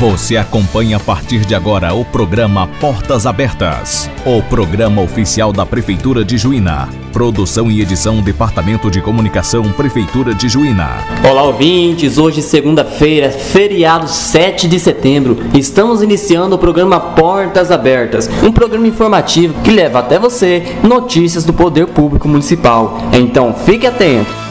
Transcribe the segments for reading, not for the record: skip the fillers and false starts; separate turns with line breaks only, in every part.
Você acompanha a partir de agora o programa Portas Abertas, o programa oficial da Prefeitura de Juína. Produção e edição Departamento de Comunicação, Prefeitura de Juína.
Olá, ouvintes! Hoje, segunda-feira, feriado 7 de setembro. Estamos iniciando o programa Portas Abertas, um programa informativo que leva até você notícias do Poder Público Municipal. Então, fique atento!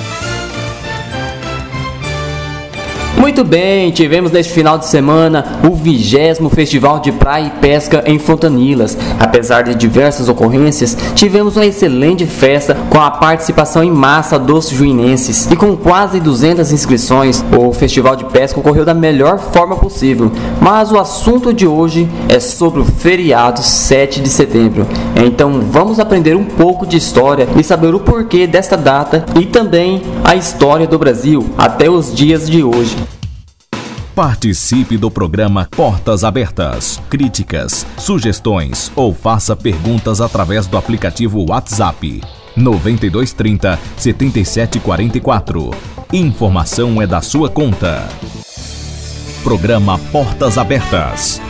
Muito bem, tivemos neste final de semana o 20º Festival de Praia e Pesca em Fontanilas. Apesar de diversas ocorrências, tivemos uma excelente festa com a participação em massa dos juinenses. E com quase 200 inscrições, o Festival de Pesca ocorreu da melhor forma possível. Mas o assunto de hoje é sobre o feriado 7 de setembro. Então vamos aprender um pouco de história e saber o porquê desta data e também a história do Brasil até os dias de hoje.
Participe do programa Portas Abertas. Críticas, sugestões ou faça perguntas através do aplicativo WhatsApp 9230 7744. Informação é da sua conta. Programa Portas Abertas.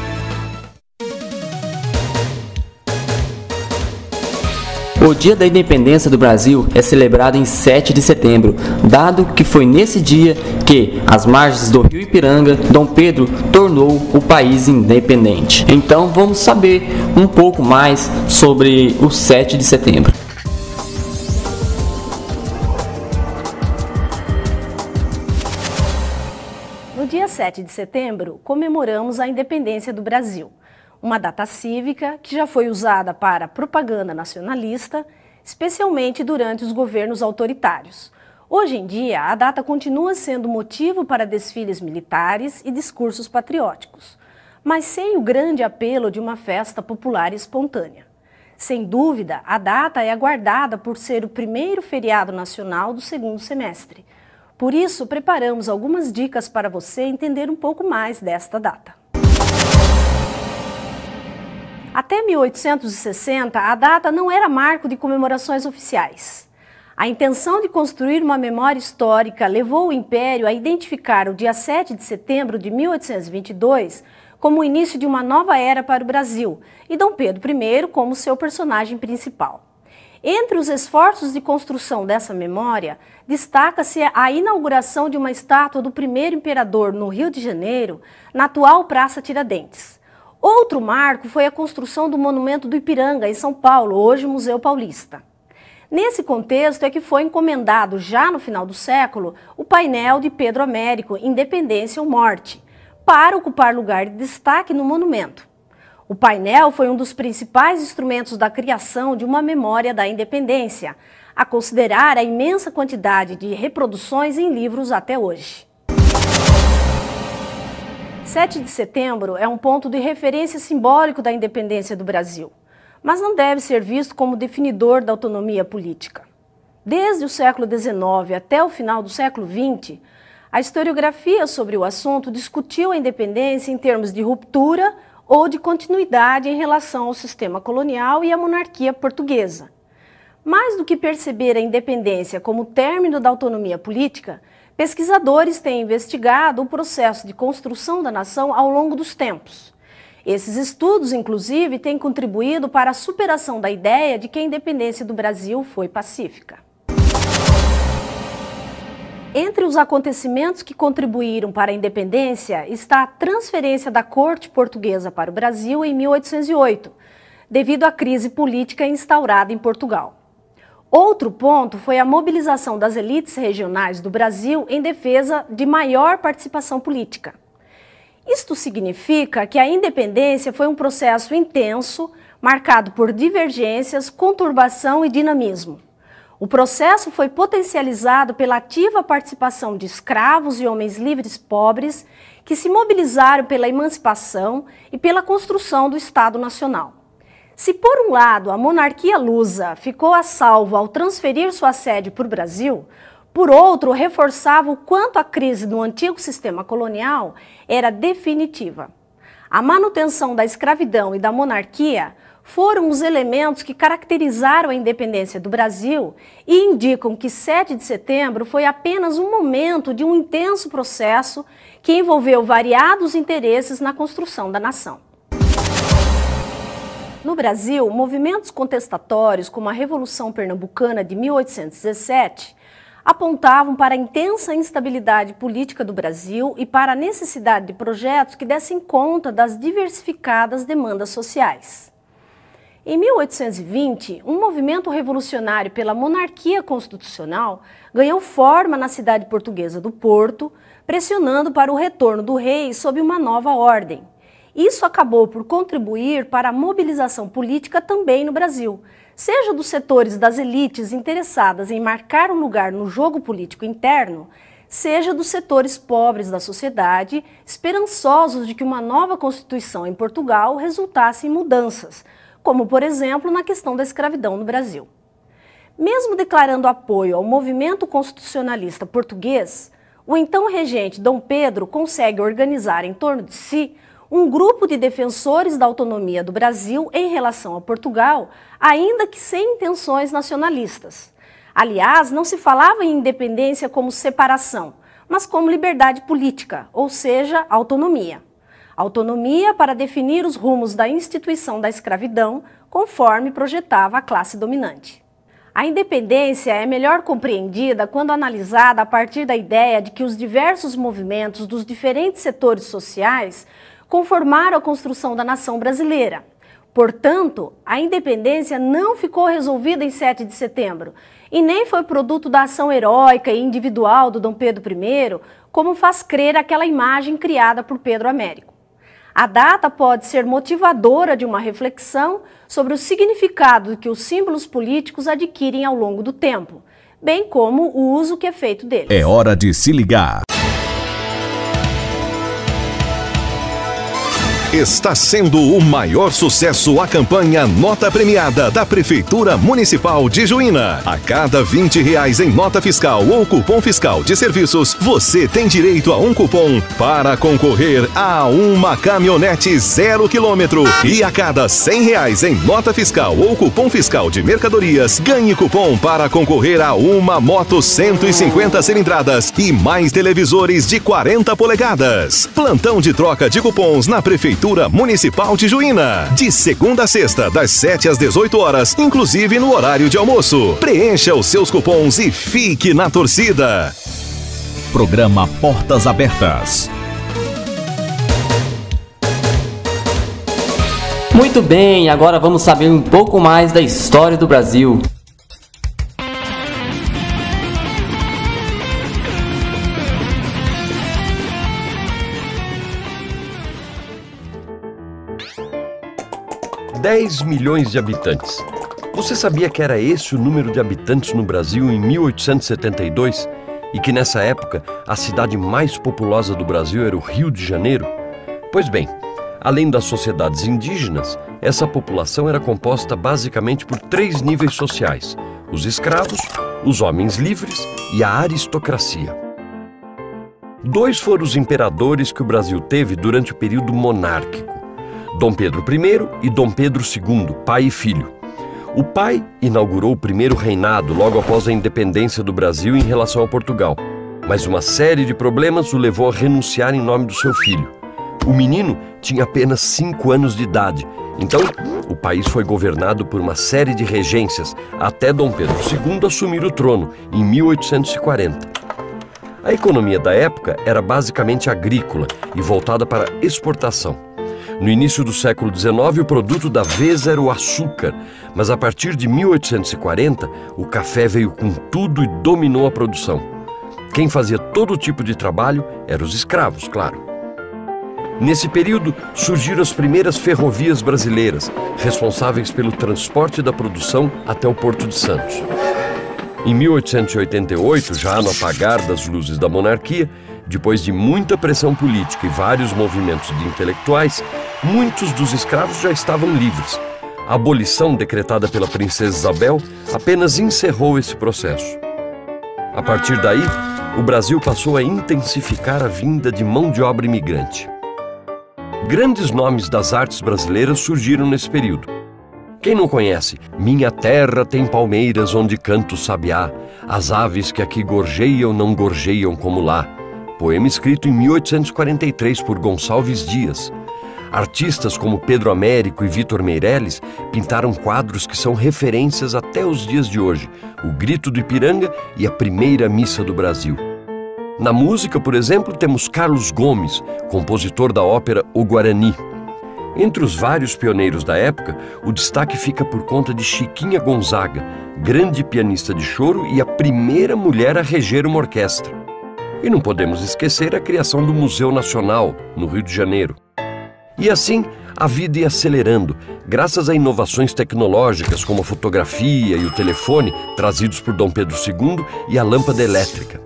O Dia da Independência do Brasil é celebrado em 7 de setembro, dado que foi nesse dia que, às margens do rio Ipiranga, Dom Pedro tornou o país independente. Então vamos saber um pouco mais sobre o 7 de setembro.
No dia 7 de setembro, comemoramos a independência do Brasil. Uma data cívica que já foi usada para propaganda nacionalista, especialmente durante os governos autoritários. Hoje em dia, a data continua sendo motivo para desfiles militares e discursos patrióticos, mas sem o grande apelo de uma festa popular e espontânea. Sem dúvida, a data é aguardada por ser o primeiro feriado nacional do segundo semestre. Por isso, preparamos algumas dicas para você entender um pouco mais desta data. Até 1860, a data não era marco de comemorações oficiais. A intenção de construir uma memória histórica levou o Império a identificar o dia 7 de setembro de 1822 como o início de uma nova era para o Brasil e Dom Pedro I como seu personagem principal. Entre os esforços de construção dessa memória, destaca-se a inauguração de uma estátua do primeiro imperador no Rio de Janeiro, na atual Praça Tiradentes. Outro marco foi a construção do Monumento do Ipiranga, em São Paulo, hoje Museu Paulista. Nesse contexto é que foi encomendado, já no final do século, o painel de Pedro Américo, Independência ou Morte, para ocupar lugar de destaque no monumento. O painel foi um dos principais instrumentos da criação de uma memória da independência, a considerar a imensa quantidade de reproduções em livros até hoje. 7 de setembro é um ponto de referência simbólico da independência do Brasil, mas não deve ser visto como definidor da autonomia política. Desde o século XIX até o final do século XX, a historiografia sobre o assunto discutiu a independência em termos de ruptura ou de continuidade em relação ao sistema colonial e à monarquia portuguesa. Mais do que perceber a independência como término da autonomia política, pesquisadores têm investigado o processo de construção da nação ao longo dos tempos. Esses estudos, inclusive, têm contribuído para a superação da ideia de que a independência do Brasil foi pacífica. Entre os acontecimentos que contribuíram para a independência está a transferência da corte portuguesa para o Brasil em 1808, devido à crise política instaurada em Portugal. Outro ponto foi a mobilização das elites regionais do Brasil em defesa de maior participação política. Isto significa que a independência foi um processo intenso, marcado por divergências, conturbação e dinamismo. O processo foi potencializado pela ativa participação de escravos e homens livres pobres que se mobilizaram pela emancipação e pela construção do Estado Nacional. Se, por um lado, a monarquia lusa ficou a salvo ao transferir sua sede para o Brasil, por outro, reforçava o quanto a crise do antigo sistema colonial era definitiva. A manutenção da escravidão e da monarquia foram os elementos que caracterizaram a independência do Brasil e indicam que 7 de setembro foi apenas um momento de um intenso processo que envolveu variados interesses na construção da nação. No Brasil, movimentos contestatórios como a Revolução Pernambucana de 1817 apontavam para a intensa instabilidade política do Brasil e para a necessidade de projetos que dessem conta das diversificadas demandas sociais. Em 1820, um movimento revolucionário pela monarquia constitucional ganhou forma na cidade portuguesa do Porto, pressionando para o retorno do rei sob uma nova ordem. Isso acabou por contribuir para a mobilização política também no Brasil, seja dos setores das elites interessadas em marcar um lugar no jogo político interno, seja dos setores pobres da sociedade, esperançosos de que uma nova Constituição em Portugal resultasse em mudanças, como, por exemplo, na questão da escravidão no Brasil. Mesmo declarando apoio ao movimento constitucionalista português, o então regente Dom Pedro consegue organizar em torno de si um grupo de defensores da autonomia do Brasil em relação a Portugal, ainda que sem intenções nacionalistas. Aliás, não se falava em independência como separação, mas como liberdade política, ou seja, autonomia. Autonomia para definir os rumos da instituição da escravidão, conforme projetava a classe dominante. A independência é melhor compreendida quando analisada a partir da ideia de que os diversos movimentos dos diferentes setores sociais conformaram a construção da nação brasileira. Portanto, a independência não ficou resolvida em 7 de setembro e nem foi produto da ação heróica e individual do Dom Pedro I, como faz crer aquela imagem criada por Pedro Américo. A data pode ser motivadora de uma reflexão sobre o significado que os símbolos políticos adquirem ao longo do tempo, bem como o uso que é feito deles.
É hora de se ligar. Está sendo o maior sucesso a campanha Nota Premiada da Prefeitura Municipal de Juína. A cada R$20 em nota fiscal ou cupom fiscal de serviços, você tem direito a um cupom para concorrer a uma caminhonete 0 km. E a cada R$100 em nota fiscal ou cupom fiscal de mercadorias, ganhe cupom para concorrer a uma moto 150 cilindradas e mais televisores de 40 polegadas. Plantão de troca de cupons na Prefeitura Municipal de Juína, de segunda a sexta, das 7 às 18 horas, inclusive no horário de almoço. Preencha os seus cupons e fique na torcida. Programa Portas Abertas.
Muito bem, agora vamos saber um pouco mais da história do Brasil.
$10 milhões de habitantes. Você sabia que era esse o número de habitantes no Brasil em 1872? E que nessa época a cidade mais populosa do Brasil era o Rio de Janeiro? Pois bem, além das sociedades indígenas, essa população era composta basicamente por 3 níveis sociais: os escravos, os homens livres e a aristocracia. 2 foram os imperadores que o Brasil teve durante o período monárquico: Dom Pedro I e Dom Pedro II, pai e filho. O pai inaugurou o primeiro reinado logo após a independência do Brasil em relação a Portugal, mas uma série de problemas o levou a renunciar em nome do seu filho. O menino tinha apenas 5 anos de idade, então o país foi governado por uma série de regências até Dom Pedro II assumir o trono em 1840. A economia da época era basicamente agrícola e voltada para exportação. No início do século XIX, o produto da vez era o açúcar, mas a partir de 1840, o café veio com tudo e dominou a produção. Quem fazia todo tipo de trabalho eram os escravos, claro. Nesse período, surgiram as primeiras ferrovias brasileiras, responsáveis pelo transporte da produção até o Porto de Santos. Em 1888, já no apagar das luzes da monarquia, depois de muita pressão política e vários movimentos de intelectuais, muitos dos escravos já estavam livres. A abolição decretada pela princesa Isabel apenas encerrou esse processo. A partir daí, o Brasil passou a intensificar a vinda de mão de obra imigrante. Grandes nomes das artes brasileiras surgiram nesse período. Quem não conhece? Minha terra tem palmeiras onde canta o sabiá, as aves que aqui gorjeiam não gorjeiam como lá. Poema escrito em 1843 por Gonçalves Dias. Artistas como Pedro Américo e Vitor Meirelles pintaram quadros que são referências até os dias de hoje, O Grito do Ipiranga e A Primeira Missa do Brasil. Na música, por exemplo, temos Carlos Gomes, compositor da ópera O Guarani. Entre os vários pioneiros da época, o destaque fica por conta de Chiquinha Gonzaga, grande pianista de choro e a primeira mulher a reger uma orquestra. E não podemos esquecer a criação do Museu Nacional, no Rio de Janeiro. E assim, a vida ia acelerando, graças a inovações tecnológicas como a fotografia e o telefone, trazidos por Dom Pedro II, e a lâmpada elétrica.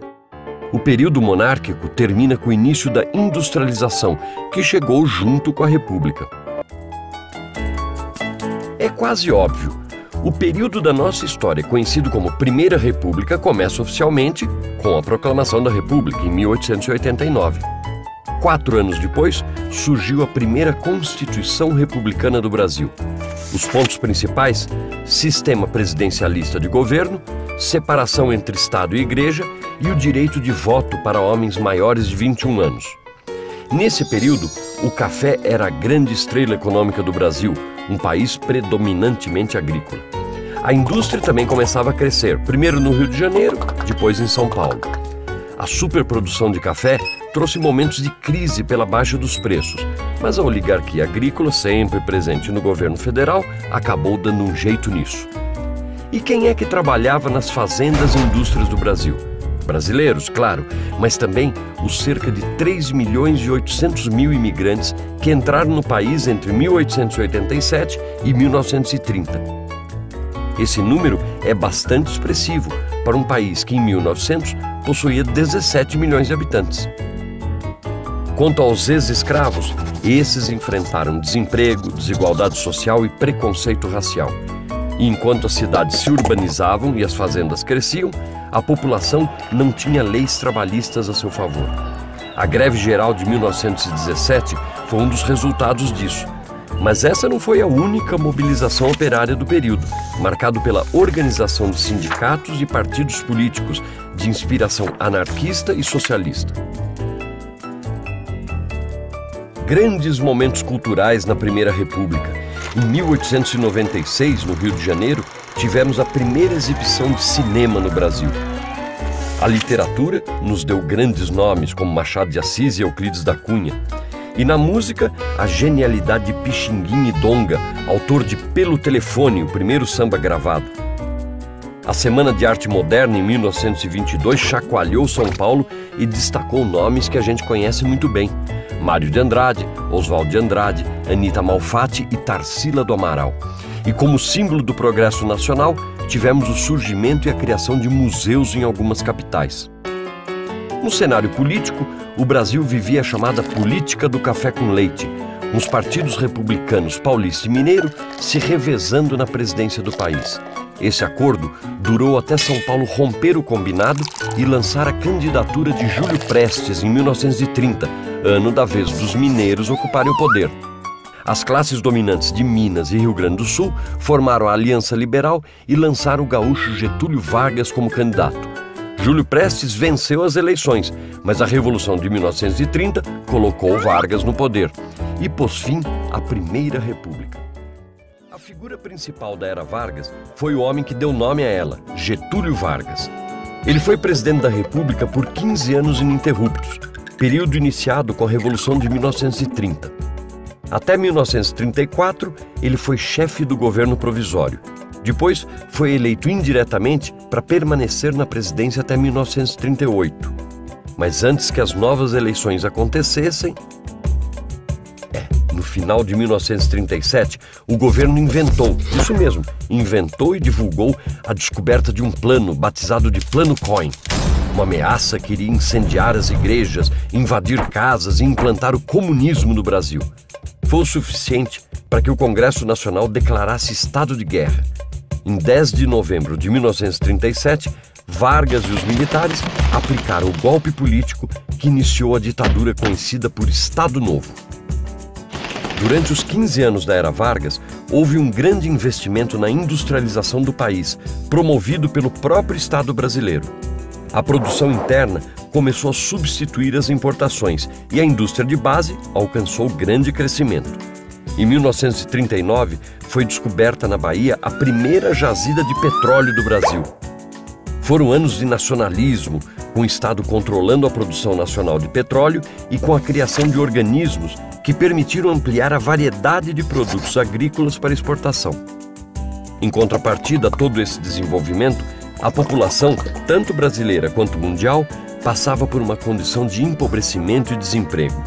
O período monárquico termina com o início da industrialização, que chegou junto com a República. É quase óbvio, o período da nossa história, conhecido como Primeira República, começa oficialmente com a Proclamação da República, em 1889. 4 anos depois, surgiu a primeira Constituição Republicana do Brasil. Os pontos principais: sistema presidencialista de governo, separação entre Estado e Igreja e o direito de voto para homens maiores de 21 anos. Nesse período, o café era a grande estrela econômica do Brasil, um país predominantemente agrícola. A indústria também começava a crescer, primeiro no Rio de Janeiro, depois em São Paulo. A superprodução de café trouxe momentos de crise pela baixa dos preços, mas a oligarquia agrícola, sempre presente no governo federal, acabou dando um jeito nisso. E quem é que trabalhava nas fazendas e indústrias do Brasil? Brasileiros, claro, mas também os cerca de 3.800.000 imigrantes que entraram no país entre 1887 e 1930. Esse número é bastante expressivo para um país que em 1900 possuía 17 milhões de habitantes. Quanto aos ex-escravos, esses enfrentaram desemprego, desigualdade social e preconceito racial. E enquanto as cidades se urbanizavam e as fazendas cresciam, a população não tinha leis trabalhistas a seu favor. A greve geral de 1917 foi um dos resultados disso. Mas essa não foi a única mobilização operária do período, marcado pela organização de sindicatos e partidos políticos de inspiração anarquista e socialista. Grandes momentos culturais na Primeira República. Em 1896, no Rio de Janeiro, tivemos a primeira exibição de cinema no Brasil. A literatura nos deu grandes nomes como Machado de Assis e Euclides da Cunha. E na música, a genialidade de Pixinguinha e Donga, autor de Pelo Telefone, o primeiro samba gravado. A Semana de Arte Moderna, em 1922, chacoalhou São Paulo e destacou nomes que a gente conhece muito bem: Mário de Andrade, Oswald de Andrade, Anita Malfatti e Tarsila do Amaral. E como símbolo do progresso nacional, tivemos o surgimento e a criação de museus em algumas capitais. No cenário político, o Brasil vivia a chamada política do café com leite, os partidos republicanos paulista e mineiro se revezando na presidência do país. Esse acordo durou até São Paulo romper o combinado e lançar a candidatura de Júlio Prestes em 1930, ano da vez dos mineiros ocuparem o poder. As classes dominantes de Minas e Rio Grande do Sul formaram a Aliança Liberal e lançaram o gaúcho Getúlio Vargas como candidato. Júlio Prestes venceu as eleições, mas a Revolução de 1930 colocou Vargas no poder e pôs fim à Primeira República. A figura principal da era Vargas foi o homem que deu nome a ela, Getúlio Vargas. Ele foi presidente da República por 15 anos ininterruptos, período iniciado com a Revolução de 1930. Até 1934, ele foi chefe do governo provisório. Depois, foi eleito indiretamente para permanecer na presidência até 1938. Mas antes que as novas eleições acontecessem, no final de 1937, o governo inventou e divulgou a descoberta de um plano batizado de Plano Cohen. Uma ameaça que iria incendiar as igrejas, invadir casas e implantar o comunismo no Brasil. Foi o suficiente para que o Congresso Nacional declarasse estado de guerra. Em 10 de novembro de 1937, Vargas e os militares aplicaram o golpe político que iniciou a ditadura conhecida por Estado Novo. Durante os 15 anos da era Vargas, houve um grande investimento na industrialização do país, promovido pelo próprio Estado brasileiro. A produção interna começou a substituir as importações e a indústria de base alcançou grande crescimento. Em 1939, foi descoberta na Bahia a primeira jazida de petróleo do Brasil. Foram anos de nacionalismo, com o Estado controlando a produção nacional de petróleo e com a criação de organismos que permitiram ampliar a variedade de produtos agrícolas para exportação. Em contrapartida a todo esse desenvolvimento, a população, tanto brasileira quanto mundial, passava por uma condição de empobrecimento e desemprego.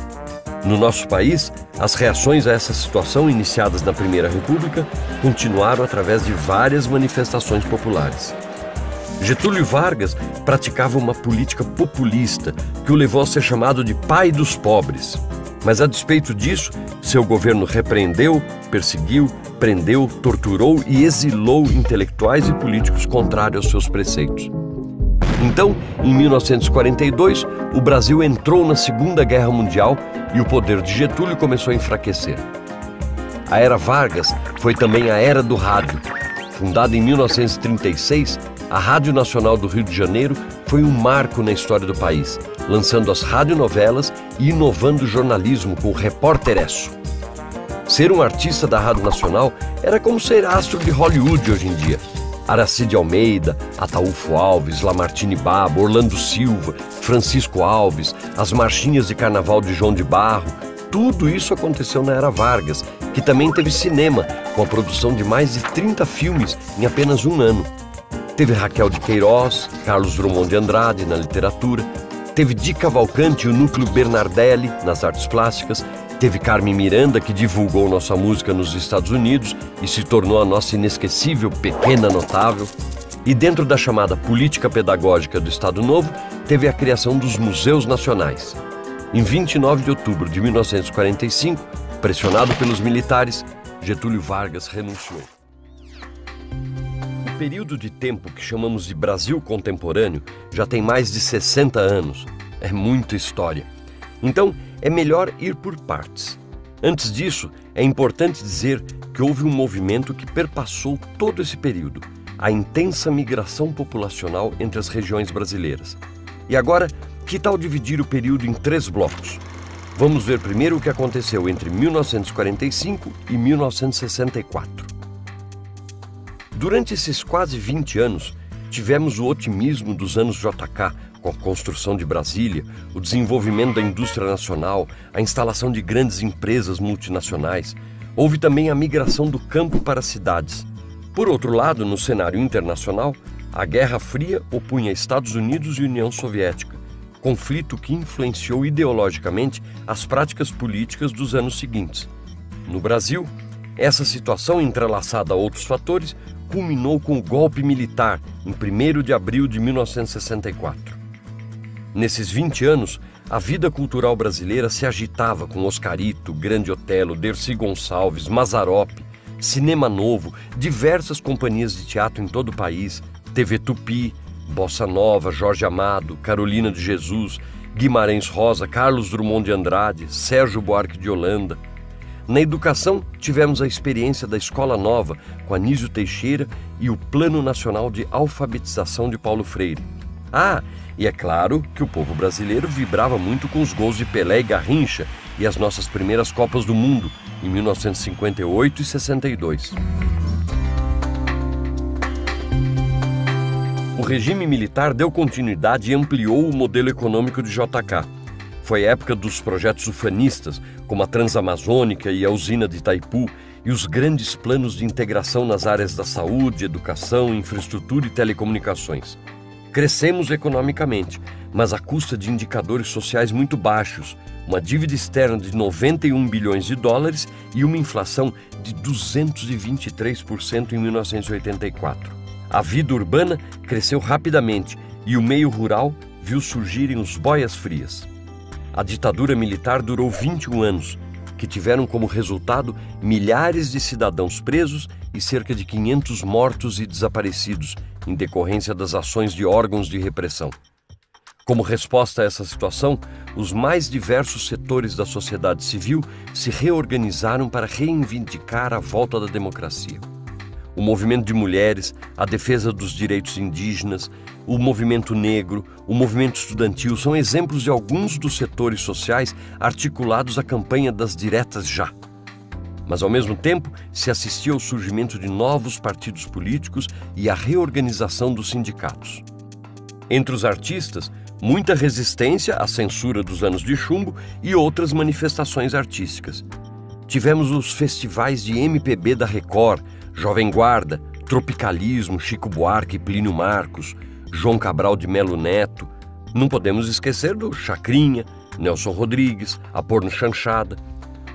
No nosso país, as reações a essa situação, iniciadas na Primeira República, continuaram através de várias manifestações populares. Getúlio Vargas praticava uma política populista que o levou a ser chamado de pai dos pobres. Mas, a despeito disso, seu governo repreendeu, perseguiu, prendeu, torturou e exilou intelectuais e políticos contrários aos seus preceitos. Então, em 1942, o Brasil entrou na Segunda Guerra Mundial e o poder de Getúlio começou a enfraquecer. A Era Vargas foi também a Era do Rádio. Fundada em 1936, a Rádio Nacional do Rio de Janeiro foi um marco na história do país, lançando as radionovelas e inovando o jornalismo com o Repórteresso. Ser um artista da Rádio Nacional era como ser astro de Hollywood hoje em dia. Aracide Almeida, Ataúfo Alves, Lamartine Babo, Orlando Silva, Francisco Alves, as marchinhas de carnaval de João de Barro, tudo isso aconteceu na Era Vargas, que também teve cinema, com a produção de mais de 30 filmes em apenas um ano. Teve Raquel de Queiroz, Carlos Drummond de Andrade na literatura, teve Di Cavalcanti e o Núcleo Bernardelli nas artes plásticas, teve Carmen Miranda, que divulgou nossa música nos Estados Unidos e se tornou a nossa inesquecível Pequena Notável. E dentro da chamada política pedagógica do Estado Novo, teve a criação dos Museus Nacionais. Em 29 de outubro de 1945, pressionado pelos militares, Getúlio Vargas renunciou. O período de tempo que chamamos de Brasil contemporâneo já tem mais de 60 anos. É muita história. Então, é melhor ir por partes. Antes disso, é importante dizer que houve um movimento que perpassou todo esse período, a intensa migração populacional entre as regiões brasileiras. E agora, que tal dividir o período em 3 blocos? Vamos ver primeiro o que aconteceu entre 1945 e 1964. Durante esses quase 20 anos, tivemos o otimismo dos anos JK, com a construção de Brasília, o desenvolvimento da indústria nacional, a instalação de grandes empresas multinacionais. Houve também a migração do campo para as cidades. Por outro lado, no cenário internacional, a Guerra Fria opunha Estados Unidos e União Soviética, conflito que influenciou ideologicamente as práticas políticas dos anos seguintes. No Brasil, essa situação, entrelaçada a outros fatores, culminou com o golpe militar em 1º de abril de 1964. Nesses 20 anos, a vida cultural brasileira se agitava com Oscarito, Grande Otelo, Dercy Gonçalves, Mazzaropi, Cinema Novo, diversas companhias de teatro em todo o país, TV Tupi, Bossa Nova, Jorge Amado, Carolina de Jesus, Guimarães Rosa, Carlos Drummond de Andrade, Sérgio Buarque de Holanda. Na educação, tivemos a experiência da Escola Nova, com Anísio Teixeira e o Plano Nacional de Alfabetização de Paulo Freire. E é claro que o povo brasileiro vibrava muito com os gols de Pelé e Garrincha e as nossas primeiras Copas do Mundo, em 1958 e 62. O regime militar deu continuidade e ampliou o modelo econômico de JK. Foi a época dos projetos ufanistas, como a Transamazônica e a usina de Itaipu, e os grandes planos de integração nas áreas da saúde, educação, infraestrutura e telecomunicações. Crescemos economicamente, mas à custa de indicadores sociais muito baixos, uma dívida externa de 91 bilhões de dólares e uma inflação de 223% em 1984. A vida urbana cresceu rapidamente e o meio rural viu surgirem os boias frias. A ditadura militar durou 21 anos, que tiveram como resultado milhares de cidadãos presos e cerca de 500 mortos e desaparecidos, em decorrência das ações de órgãos de repressão. Como resposta a essa situação, os mais diversos setores da sociedade civil se reorganizaram para reivindicar a volta da democracia. O movimento de mulheres, a defesa dos direitos indígenas, o movimento negro, o movimento estudantil são exemplos de alguns dos setores sociais articulados à campanha das diretas já. Mas, ao mesmo tempo, se assistia ao surgimento de novos partidos políticos e à reorganização dos sindicatos. Entre os artistas, muita resistência à censura dos anos de chumbo e outras manifestações artísticas. Tivemos os festivais de MPB da Record, Jovem Guarda, Tropicalismo, Chico Buarque e Plínio Marcos, João Cabral de Melo Neto. Não podemos esquecer do Chacrinha, Nelson Rodrigues, a Porno Chanchada,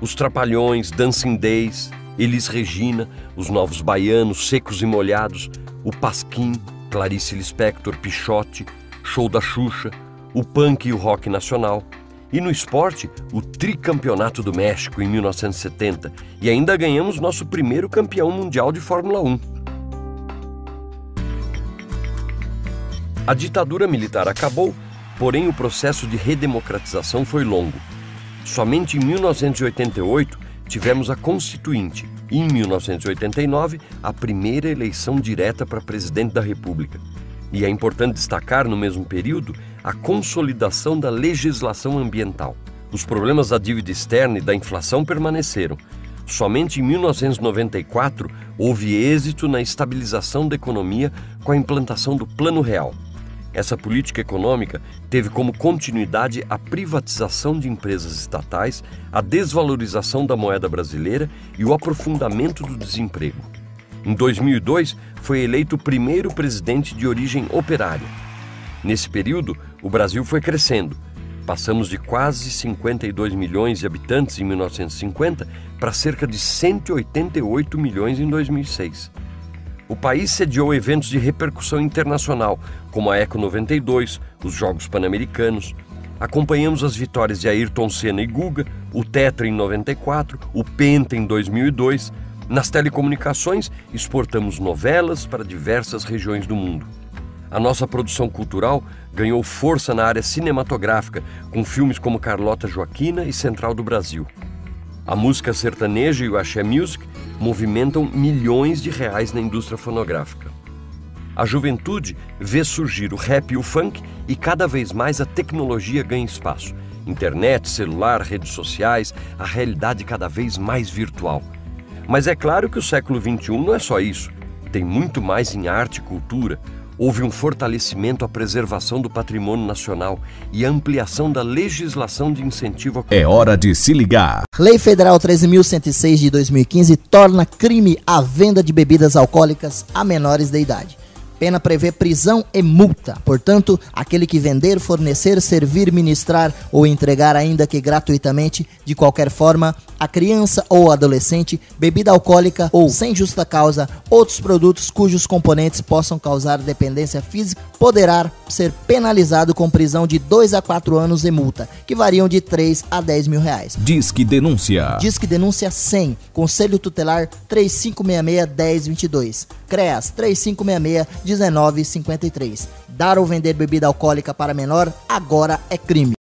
os Trapalhões, Dancing Days, Elis Regina, os Novos Baianos, Secos e Molhados, o Pasquim, Clarice Lispector, Pichote, Show da Xuxa, o punk e o rock nacional. E no esporte, o tricampeonato do México em 1970. E ainda ganhamos nosso primeiro campeão mundial de Fórmula 1. A ditadura militar acabou, porém o processo de redemocratização foi longo. Somente em 1988 tivemos a Constituinte e em 1989 a primeira eleição direta para presidente da República. E é importante destacar, no mesmo período, a consolidação da legislação ambiental. Os problemas da dívida externa e da inflação permaneceram. Somente em 1994 houve êxito na estabilização da economia com a implantação do Plano Real. Essa política econômica teve como continuidade a privatização de empresas estatais, a desvalorização da moeda brasileira e o aprofundamento do desemprego. Em 2002, foi eleito o primeiro presidente de origem operária. Nesse período, o Brasil foi crescendo. Passamos de quase 52 milhões de habitantes em 1950 para cerca de 188 milhões em 2006. O país sediou eventos de repercussão internacional, como a Eco 92, os Jogos Pan-Americanos. Acompanhamos as vitórias de Ayrton Senna e Guga, o Tetra em 94, o Penta em 2002. Nas telecomunicações, exportamos novelas para diversas regiões do mundo. A nossa produção cultural ganhou força na área cinematográfica, com filmes como Carlota Joaquina e Central do Brasil. A música sertaneja e o axé music movimentam milhões de reais na indústria fonográfica. A juventude vê surgir o rap e o funk e cada vez mais a tecnologia ganha espaço. Internet, celular, redes sociais, a realidade cada vez mais virtual. Mas é claro que o século XXI não é só isso. Tem muito mais em arte e cultura. Houve um fortalecimento à preservação do patrimônio nacional e a ampliação da legislação de incentivo à...
É hora de se ligar.
Lei Federal 13.106 de 2015 torna crime a venda de bebidas alcoólicas a menores de idade. Pena prevê prisão e multa. Portanto, aquele que vender, fornecer, servir, ministrar ou entregar, ainda que gratuitamente, de qualquer forma, a criança ou adolescente, bebida alcoólica ou, sem justa causa, outros produtos cujos componentes possam causar dependência física, poderá ser penalizado com prisão de 2 a 4 anos e multa, que variam de 3 a 10 mil reais.
Disque Denúncia.
Disque Denúncia 100, Conselho Tutelar 3566-1022, CREAS 3566-1953. Dar ou vender bebida alcoólica para menor agora é crime.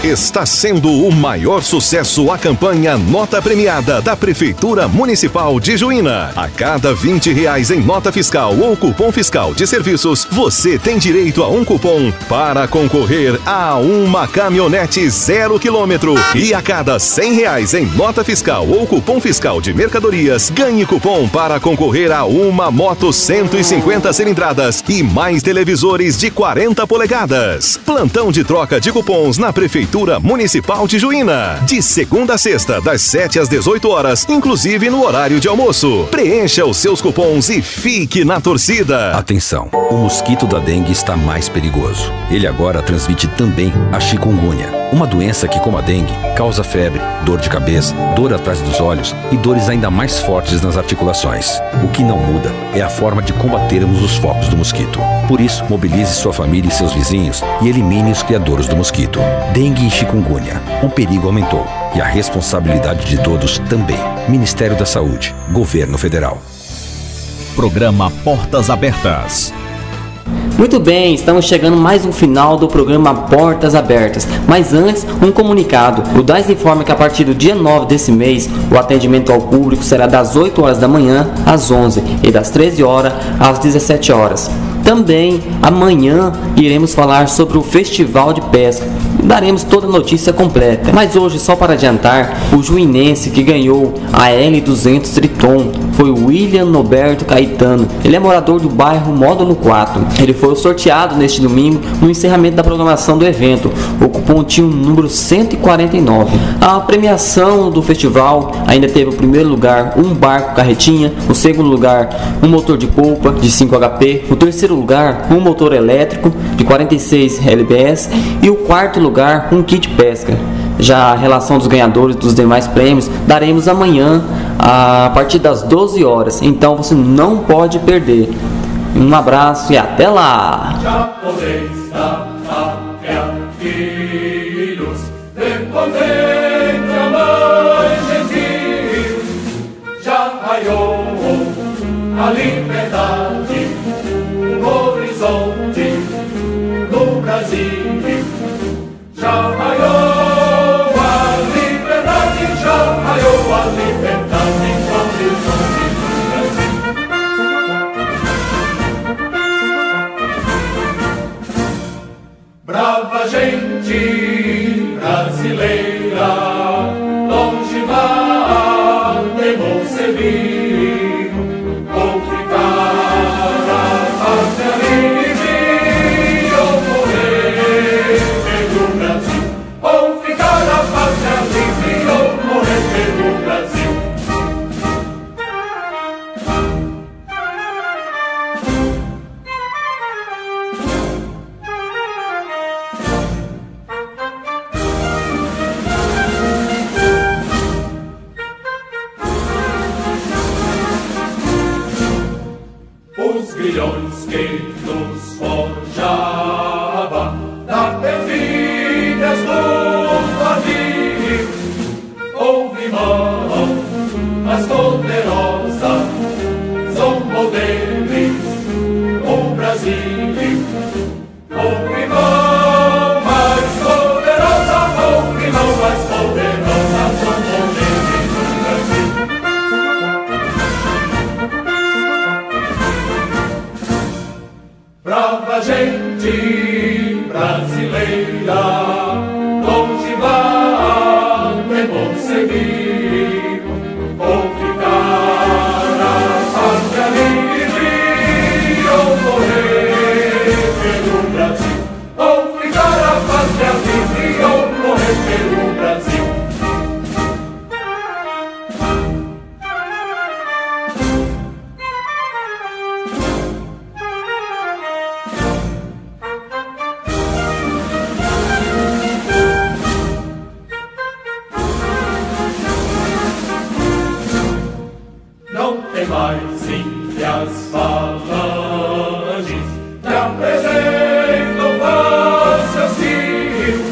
Está sendo o maior sucesso a campanha Nota Premiada da Prefeitura Municipal de Juína. A cada R$20 em nota fiscal ou cupom fiscal de serviços, você tem direito a um cupom para concorrer a uma caminhonete 0 km. E a cada R$100 em nota fiscal ou cupom fiscal de mercadorias, ganhe cupom para concorrer a uma moto 150 cilindradas e mais televisores de 40 polegadas. Plantão de troca de cupons na Prefeitura Municipal de Juína, de segunda a sexta, das 7 às 18 horas, inclusive no horário de almoço. Preencha os seus cupons e fique na torcida.
Atenção, o mosquito da dengue está mais perigoso. Ele agora transmite também a chikungunya, uma doença que, como a dengue, causa febre, dor de cabeça, dor atrás dos olhos e dores ainda mais fortes nas articulações. O que não muda é a forma de combatermos os focos do mosquito. Por isso, mobilize sua família e seus vizinhos e elimine os criadores do mosquito. Dengue e chikungunya. O perigo aumentou e a responsabilidade de todos também. Ministério da Saúde, Governo Federal.
Programa Portas Abertas.
Muito bem, estamos chegando mais um final do programa Portas Abertas. Mas antes, um comunicado. O DAS informa que a partir do dia 9 desse mês, o atendimento ao público será das 8 horas da manhã às 11 e das 13 horas às 17 horas. Também, amanhã, iremos falar sobre o Festival de Pesca. Daremos toda a notícia completa. Mas hoje, só para adiantar, o juinense que ganhou a L200 Triton foi o William Noberto Caetano. Ele é morador do bairro Módulo 4. Ele foi sorteado neste domingo no encerramento da programação do evento. O cupom tinha o número 149. A premiação do festival ainda teve o primeiro lugar um barco carretinha, o segundo lugar um motor de polpa de 5 HP, o terceiro lugar um motor elétrico de 46 lbs e o quarto lugar um kit pesca. Já a relação dos ganhadores dos demais prêmios daremos amanhã a partir das 12 horas, então você não pode perder. Um abraço e até lá!
A liberdade, um horizonte no Brasil. Já raiou a liberdade, já raiou a liberdade no horizonte do Brasil. Brava gente brasileira, longe vá, temos servir. Os grilhões que nos forjava da perfídias do vazio, houve mão mais poderosa, zombou deles o Brasil. Houve mão mais poderosa, houve mão mais poderosa, zombou deles o Brasil. Brava gente brasileira, longe vá, temos seguir, ou ficar a pátria livre, ou morrer pelo Brasil, ou ficar a pátria livre, ou morrer pelo Brasil. Não tem mais índias falanges que apresentam seus rios,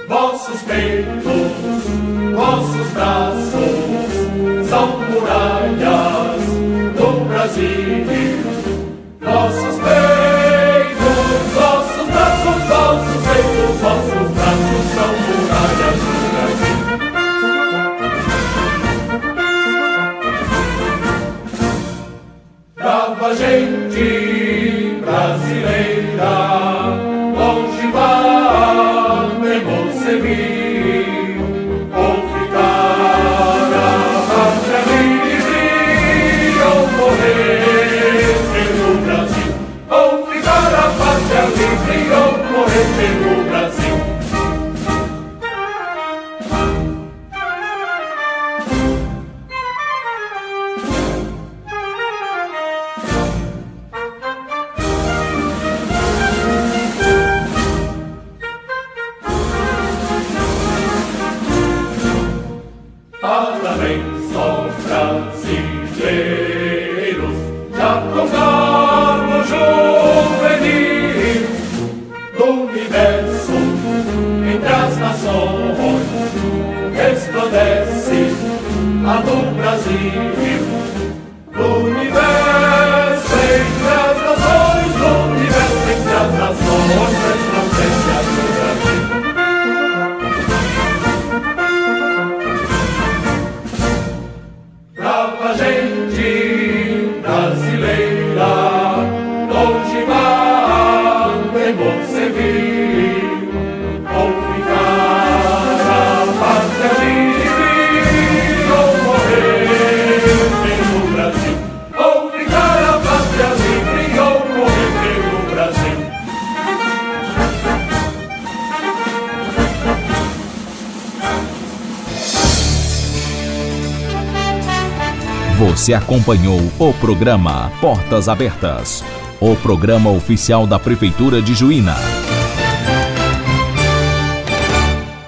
vossos peitos, vossos braços são muralhas do Brasil. Vossos peitos, vossos braços, vossos peitos, vossos braços são muralhas do Brasil. Brava gente brasileira, longe vá, temos servir, ou ficar a pátria livre, ou morrer pelo Brasil, ou ficar a pátria livre, ou morrer pelo Brasil. Parabéns aos brasileiros, já com cargo juvenil do universo. forças fronteiras do Brasil. Brava gente brasileira, longe vamos servir, ou ficar a pátria livre, ou morrer pelo Brasil. Ou ficar a pátria livre, ou morrer pelo Brasil.
Você acompanhou o programa Portas Abertas, o programa oficial da Prefeitura de Juína.